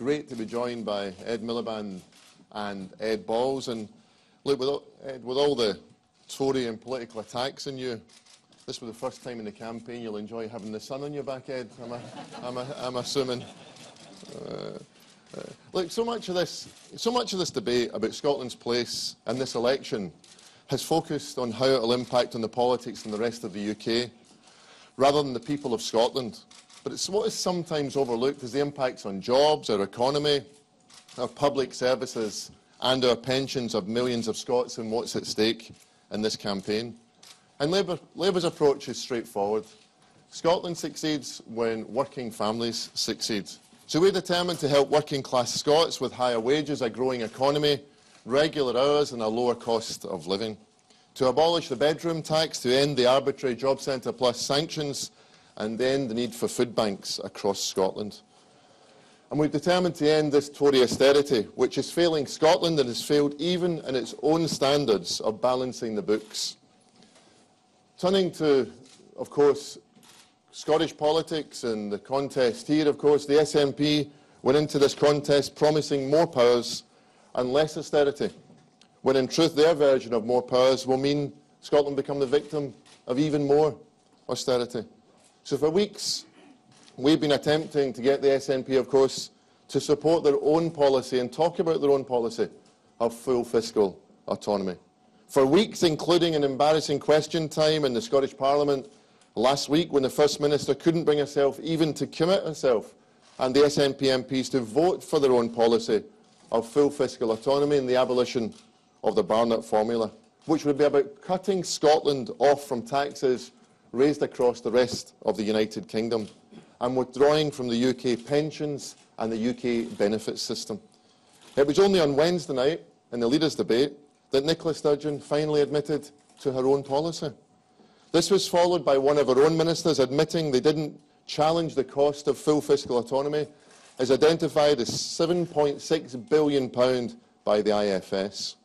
great to be joined by Ed Miliband and Ed Balls. And look, with all the Tory and political attacks on you, this was the first time in the campaign you'll enjoy having the sun on your back, Ed, I'm assuming. Look, so much of this debate about Scotland's place in this election has focused on how it will impact on the politics in the rest of the UK, rather than the people of Scotland. But it's what is sometimes overlooked is the impacts on jobs, our economy, our public services and our pensions of millions of Scots and what's at stake in this campaign. And Labour's approach is straightforward. Scotland succeeds when working families succeed. So we're determined to help working class Scots with higher wages, a growing economy, regular hours and a lower cost of living. To abolish the bedroom tax, to end the arbitrary Job Centre Plus sanctions and end the need for food banks across Scotland. And we've determined to end this Tory austerity, which is failing Scotland and has failed even in its own standards of balancing the books. Turning to, of course, Scottish politics and the contest here, of course, the SNP went into this contest promising more powers and less austerity, when in truth their version of more powers will mean Scotland become the victim of even more austerity. So for weeks, we've been attempting to get the SNP, of course, to support their own policy and talk about their own policy of full fiscal autonomy. For weeks, including an embarrassing question time in the Scottish Parliament last week when the First Minister couldn't bring herself even to commit herself and the SNP MPs to vote for their own policy of full fiscal autonomy and the abolition of the Barnett formula, which would be about cutting Scotland off from taxes raised across the rest of the United Kingdom and withdrawing from the UK pensions and the UK benefits system. It was only on Wednesday night, in the leaders' debate, that Nicola Sturgeon finally admitted to her own policy. This was followed by one of her own ministers admitting they didn't challenge the cost of full fiscal autonomy, as identified as £7.6 billion by the IFS.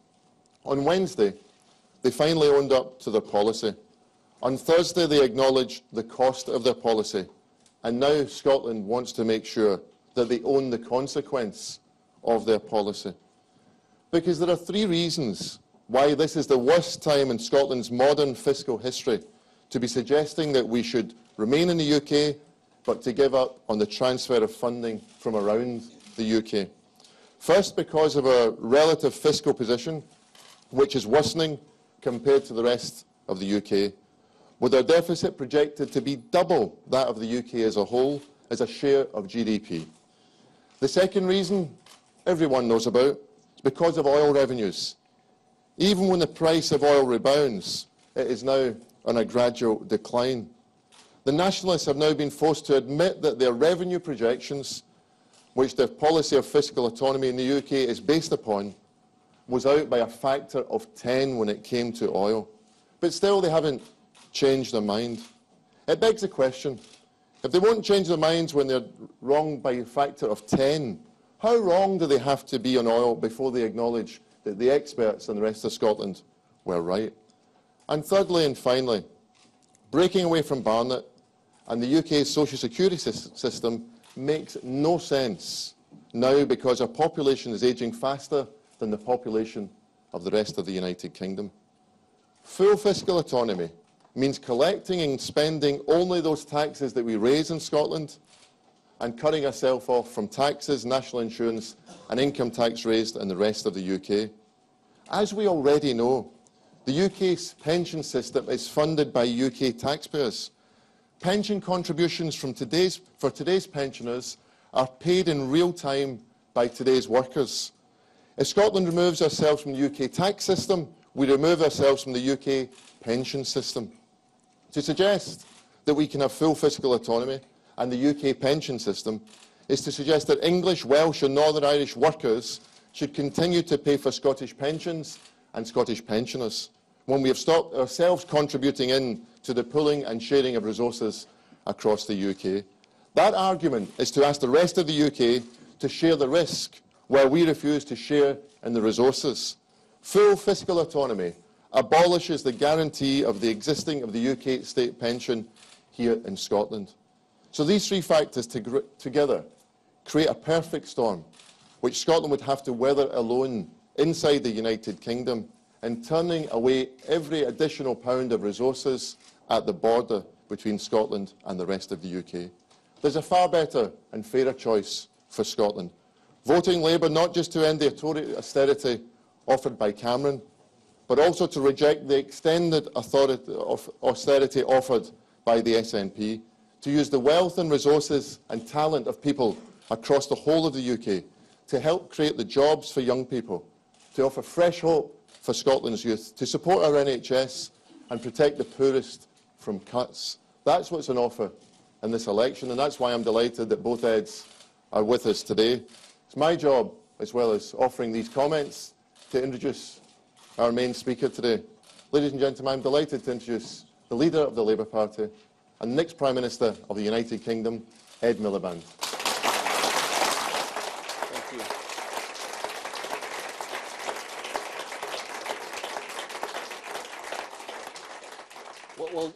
On Wednesday, they finally owned up to their policy. On Thursday, they acknowledged the cost of their policy, and now Scotland wants to make sure that they own the consequence of their policy. Because there are three reasons why this is the worst time in Scotland's modern fiscal history to be suggesting that we should remain in the UK, but to give up on the transfer of funding from around the UK. First, because of our relative fiscal position, which is worsening compared to the rest of the UK, with our deficit projected to be double that of the UK as a whole as a share of GDP. The second reason everyone knows about is because of oil revenues. Even when the price of oil rebounds, it is now on a gradual decline. The Nationalists have now been forced to admit that their revenue projections, which their policy of fiscal autonomy in the UK is based upon, was out by a factor of 10 when it came to oil. But still, they haven't changed their mind. It begs the question, if they won't change their minds when they're wrong by a factor of 10, how wrong do they have to be on oil before they acknowledge that the experts in the rest of Scotland were right? And thirdly and finally, breaking away from Barnett and the UK's social security system makes no sense now because our population is ageing faster than the population of the rest of the United Kingdom. Full fiscal autonomy means collecting and spending only those taxes that we raise in Scotland and cutting ourselves off from taxes, national insurance and income tax raised in the rest of the UK. As we already know, the UK's pension system is funded by UK taxpayers. Pension contributions for today's pensioners are paid in real time by today's workers. If Scotland removes ourselves from the UK tax system, we remove ourselves from the UK pension system. To suggest that we can have full fiscal autonomy and the UK pension system is to suggest that English, Welsh and Northern Irish workers should continue to pay for Scottish pensions and Scottish pensioners, when we have stopped ourselves contributing in to the pooling and sharing of resources across the UK. That argument is to ask the rest of the UK to share the risk, while we refuse to share in the resources. Full fiscal autonomy abolishes the guarantee of the existing of the UK state pension here in Scotland. So these three factors together create a perfect storm, which Scotland would have to weather alone inside the United Kingdom, and turning away every additional pound of resources at the border between Scotland and the rest of the UK. There's a far better and fairer choice for Scotland. Voting Labour not just to end the Tory austerity offered by Cameron, but also to reject the extended austerity offered by the SNP, to use the wealth and resources and talent of people across the whole of the UK to help create the jobs for young people, to offer fresh hope for Scotland's youth, to support our NHS and protect the poorest from cuts. That's what's on offer in this election, and that's why I'm delighted that both Eds are with us today. It's my job, as well as offering these comments, to introduce our main speaker today. Ladies and gentlemen, I'm delighted to introduce the leader of the Labour Party and the next Prime Minister of the United Kingdom, Ed Miliband. Thank you.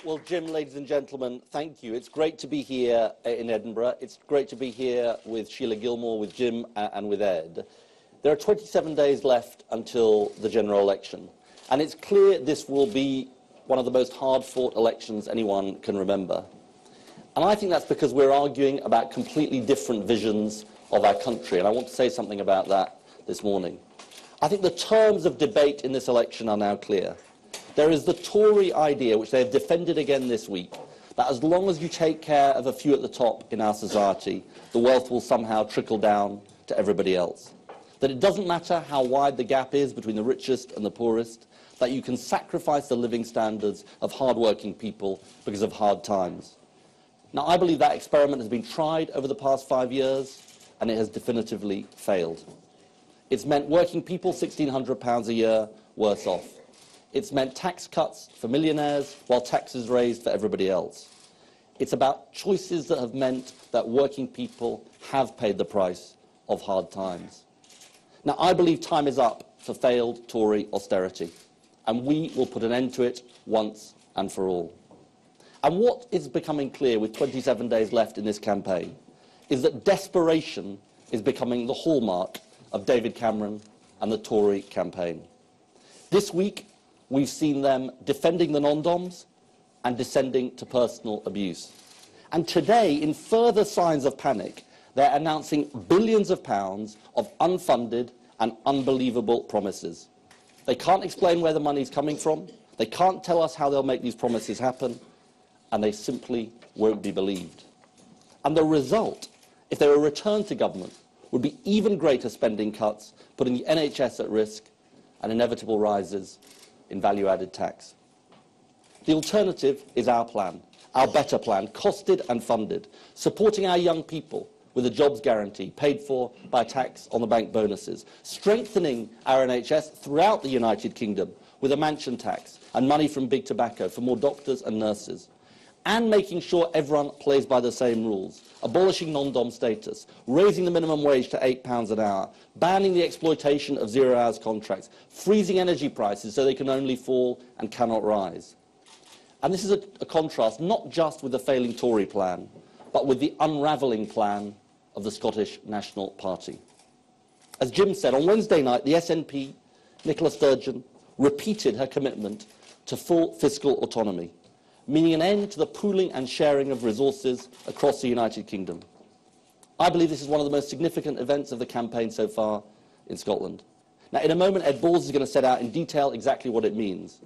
Well, Jim, ladies and gentlemen, thank you. It's great to be here in Edinburgh. It's great to be here with Sheila Gilmore, with Jim and with Ed. There are 27 days left until the general election, and it's clear this will be one of the most hard-fought elections anyone can remember. And I think that's because we're arguing about completely different visions of our country, and I want to say something about that this morning. I think the terms of debate in this election are now clear. There is the Tory idea, which they have defended again this week, that as long as you take care of a few at the top in our society, the wealth will somehow trickle down to everybody else. That it doesn't matter how wide the gap is between the richest and the poorest, that you can sacrifice the living standards of hard-working people because of hard times. Now, I believe that experiment has been tried over the past 5 years, and it has definitively failed. It's meant working people £1,600 a year worse off. It's meant tax cuts for millionaires while taxes raised for everybody else. It's about choices that have meant that working people have paid the price of hard times. Now, I believe time is up for failed Tory austerity, and we will put an end to it once and for all. And what is becoming clear with 27 days left in this campaign is that desperation is becoming the hallmark of David Cameron and the Tory campaign. This week, we've seen them defending the non-doms and descending to personal abuse. And today, in further signs of panic, they're announcing billions of pounds of unfunded and unbelievable promises. They can't explain where the money's coming from, they can't tell us how they'll make these promises happen, and they simply won't be believed. And the result, if they were returned to government, would be even greater spending cuts, putting the NHS at risk, and inevitable rises in value-added tax. The alternative is our plan, our better plan, costed and funded, supporting our young people with a jobs guarantee paid for by tax on the bank bonuses, strengthening our NHS throughout the United Kingdom with a mansion tax and money from big tobacco for more doctors and nurses, and making sure everyone plays by the same rules, abolishing non-dom status, raising the minimum wage to £8 an hour, banning the exploitation of zero-hours contracts, freezing energy prices so they can only fall and cannot rise. And this is a contrast not just with the failing Tory plan, but with the unravelling plan of the Scottish National Party. As Jim said, on Wednesday night, the SNP, Nicola Sturgeon, repeated her commitment to full fiscal autonomy, meaning an end to the pooling and sharing of resources across the United Kingdom. I believe this is one of the most significant events of the campaign so far in Scotland. Now, in a moment, Ed Balls is going to set out in detail exactly what it means.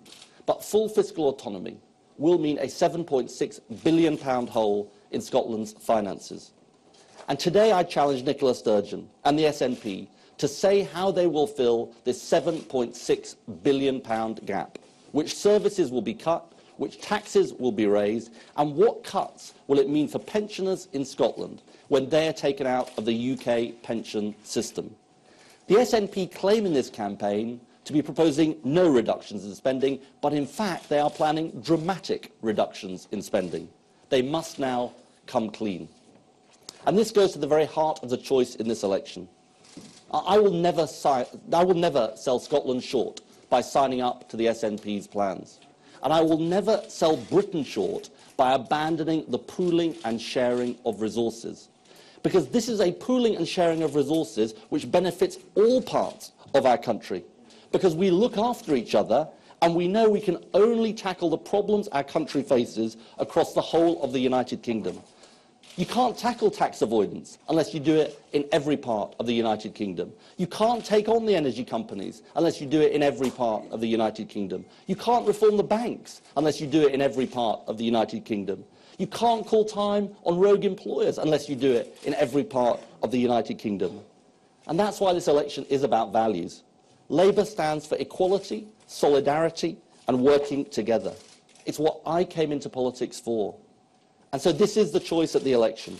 But full fiscal autonomy will mean a £7.6 billion hole in Scotland's finances. And today I challenge Nicola Sturgeon and the SNP to say how they will fill this £7.6 billion gap, which services will be cut, which taxes will be raised, and what cuts will it mean for pensioners in Scotland when they are taken out of the UK pension system. The SNP claim in this campaign to be proposing no reductions in spending, but in fact they are planning dramatic reductions in spending. They must now come clean. And this goes to the very heart of the choice in this election. I will never sell Scotland short by signing up to the SNP's plans. And I will never sell Britain short by abandoning the pooling and sharing of resources. because this is a pooling and sharing of resources which benefits all parts of our country, because we look after each other and we know we can only tackle the problems our country faces across the whole of the United Kingdom. You can't tackle tax avoidance unless you do it in every part of the United Kingdom. You can't take on the energy companies unless you do it in every part of the United Kingdom. You can't reform the banks unless you do it in every part of the United Kingdom. You can't call time on rogue employers unless you do it in every part of the United Kingdom. And that's why this election is about values. Labour stands for equality, solidarity, and working together. It's what I came into politics for. And so this is the choice at the election,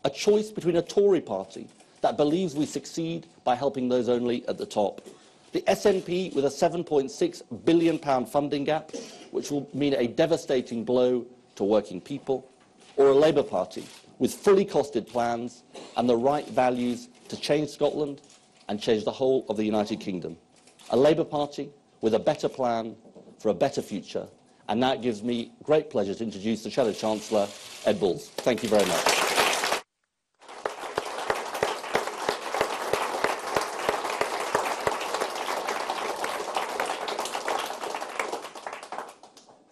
a choice between a Tory party that believes we succeed by helping those only at the top, the SNP with a £7.6 billion funding gap, which will mean a devastating blow to working people, or a Labour Party with fully costed plans and the right values to change Scotland and change the whole of the United Kingdom. A Labour Party with a better plan for a better future. And now it gives me great pleasure to introduce the Shadow Chancellor, Ed Balls. Thank you very much.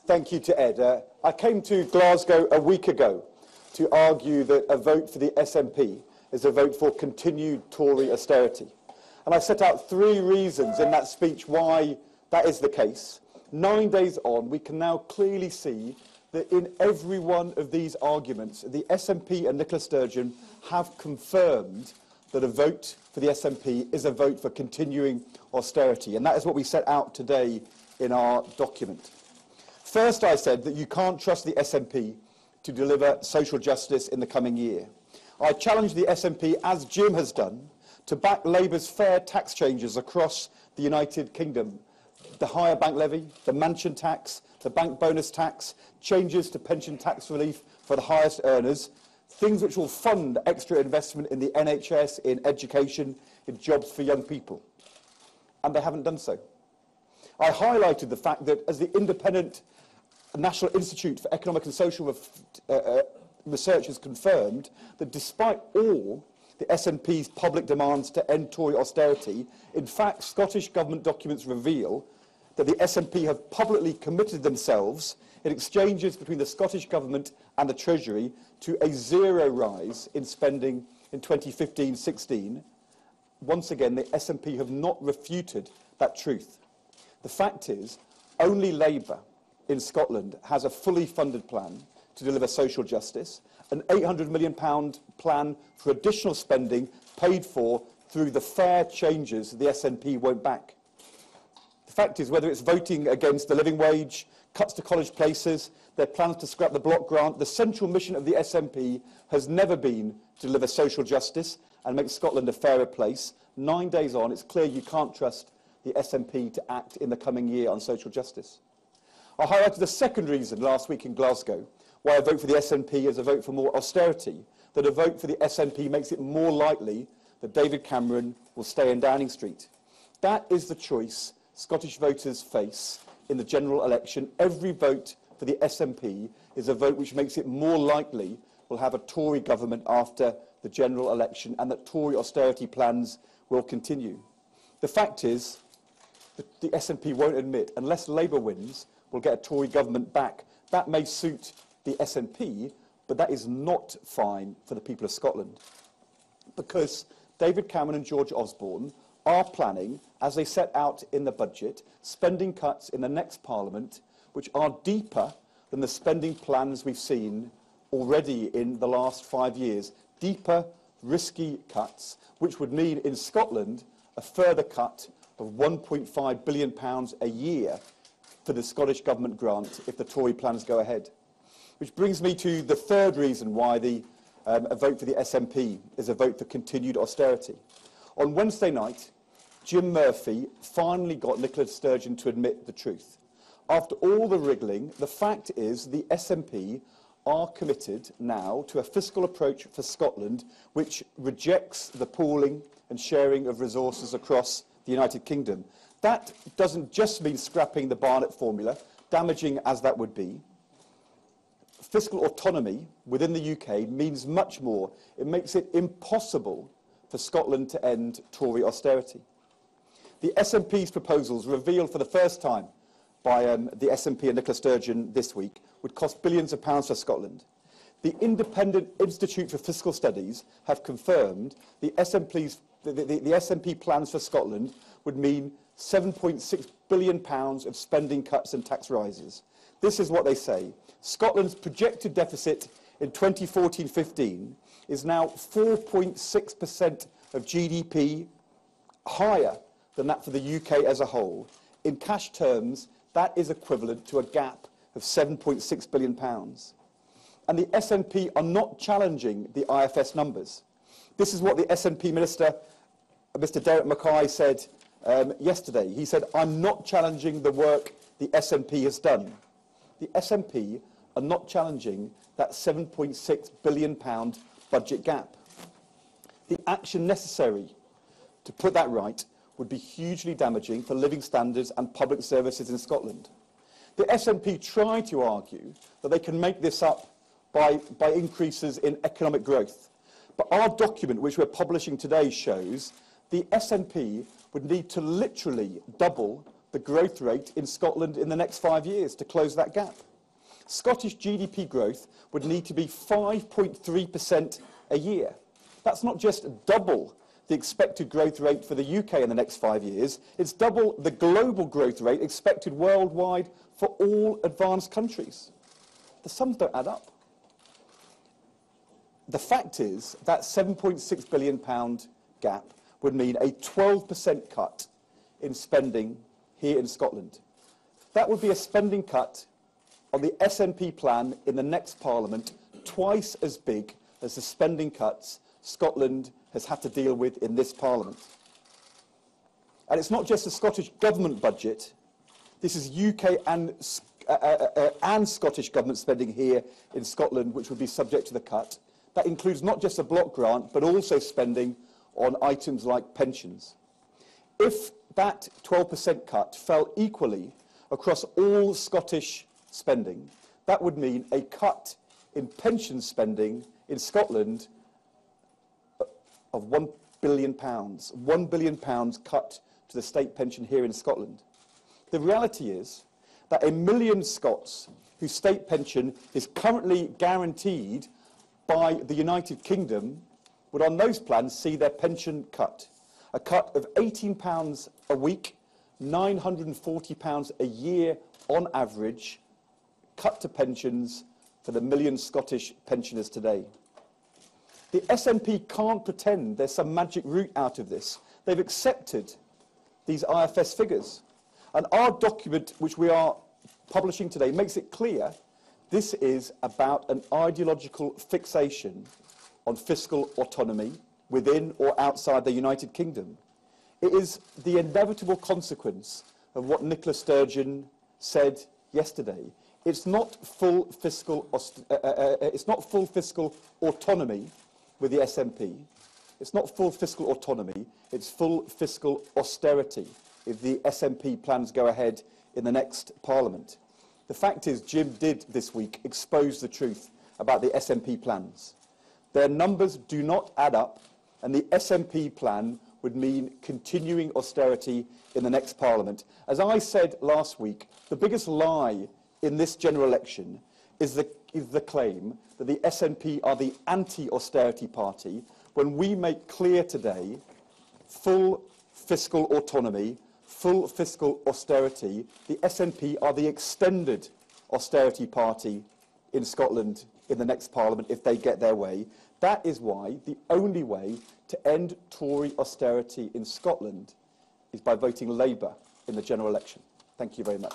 Thank you to Ed. I came to Glasgow a week ago to argue that a vote for the SNP is a vote for continued Tory austerity. And I set out 3 reasons in that speech why that is the case. 9 days on, we can now clearly see that in every one of these arguments, the SNP and Nicola Sturgeon have confirmed that a vote for the SNP is a vote for continuing austerity. And that is what we set out today in our document. First, I said that you can't trust the SNP to deliver social justice in the coming year. I challenged the SNP, as Jim has done, to back Labour's fair tax changes across the United Kingdom. The higher bank levy, the mansion tax, the bank bonus tax, changes to pension tax relief for the highest earners, things which will fund extra investment in the NHS, in education, in jobs for young people. And they haven't done so. I highlighted the fact that as the independent National Institute for Economic and Social Research has confirmed, that despite all the SNP's public demands to end Tory austerity, in fact, Scottish Government documents reveal that the SNP have publicly committed themselves in exchanges between the Scottish Government and the Treasury to a 0 rise in spending in 2015-16. Once again, the SNP have not refuted that truth. The fact is, only Labour in Scotland has a fully funded plan to deliver social justice, an £800 million plan for additional spending paid for through the fair changes the SNP won't back. The fact is, whether it's voting against the living wage, cuts to college places, their plans to scrap the block grant, the central mission of the SNP has never been to deliver social justice and make Scotland a fairer place. 9 days on, it's clear you can't trust the SNP to act in the coming year on social justice. I highlighted the second reason last week in Glasgow why a vote for the SNP is a vote for more austerity, that a vote for the SNP makes it more likely that David Cameron will stay in Downing Street. That is the choice Scottish voters face in the general election. Every vote for the SNP is a vote which makes it more likely we'll have a Tory government after the general election and that Tory austerity plans will continue. The fact is that the SNP won't admit, unless Labour wins, we'll get a Tory government back. That may suit the SNP, but that is not fine for the people of Scotland. Because David Cameron and George Osborne are planning, as they set out in the budget, spending cuts in the next Parliament which are deeper than the spending plans we've seen already in the last 5 years. Deeper, risky cuts, which would mean in Scotland a further cut of £1.5 billion a year for the Scottish Government grant if the Tory plans go ahead. Which brings me to the third reason why a vote for the SNP is a vote for continued austerity. On Wednesday night, Jim Murphy finally got Nicola Sturgeon to admit the truth. After all the wriggling, the fact is the SNP are committed now to a fiscal approach for Scotland which rejects the pooling and sharing of resources across the United Kingdom. That doesn't just mean scrapping the Barnett formula, damaging as that would be. fiscal autonomy within the UK means much more. It makes it impossible for Scotland to end Tory austerity. The SNP's proposals, revealed for the first time by the SNP and Nicola Sturgeon this week, would cost billions of pounds for Scotland. The Independent Institute for Fiscal Studies have confirmed the SNP plans for Scotland would mean £7.6 billion of spending cuts and tax rises. This is what they say. Scotland's projected deficit in 2014-15 is now 4.6% of GDP, higher than that for the UK as a whole. In cash terms, that is equivalent to a gap of £7.6 billion. And the SNP are not challenging the IFS numbers. This is what the SNP Minister, Mr Derek Mackay, said yesterday. He said, "I'm not challenging the work the SNP has done." The SNP are not challenging that £7.6 billion budget gap. The action necessary to put that right would be hugely damaging for living standards and public services in Scotland. The SNP try to argue that they can make this up by increases in economic growth. But our document, which we're publishing today, shows the SNP would need to literally double the growth rate in Scotland in the next 5 years to close that gap. Scottish GDP growth would need to be 5.3% a year. That's not just double the expected growth rate for the UK in the next 5 years, it's double the global growth rate expected worldwide for all advanced countries. The sums don't add up. The fact is that £7.6 billion gap would mean a 12% cut in spending here in Scotland. That would be a spending cut on the SNP plan in the next Parliament, twice as big as the spending cuts Scotland has had to deal with in this Parliament. And it's not just the Scottish Government budget, this is UK and Scottish Government spending here in Scotland which would be subject to the cut. That includes not just a block grant, but also spending on items like pensions. If that 12% cut fell equally across all Scottish spending, that would mean a cut in pension spending in Scotland of £1 billion. £1 billion cut to the state pension here in Scotland. The reality is that 1 million Scots whose state pension is currently guaranteed by the United Kingdom would on those plans see their pension cut. A cut of £18 a week, £940 a year on average, cut to pensions for the 1 million Scottish pensioners today. The SNP can't pretend there's some magic route out of this. They've accepted these IFS figures. And our document, which we are publishing today, makes it clear this is about an ideological fixation on fiscal autonomy within or outside the United Kingdom. It is the inevitable consequence of what Nicola Sturgeon said yesterday. It's not full fiscal autonomy with the SNP. It's not full fiscal autonomy, it's full fiscal austerity if the SNP plans go ahead in the next Parliament. The fact is, Jim did this week expose the truth about the SNP plans. Their numbers do not add up, and the SNP plan would mean continuing austerity in the next Parliament. As I said last week, the biggest lie in this general election is the claim that the SNP are the anti-austerity party, when we make clear today full fiscal autonomy, full fiscal austerity. The SNP are the extended austerity party in Scotland in the next Parliament if they get their way. That is why the only way to end Tory austerity in Scotland is by voting Labour in the general election. Thank you very much.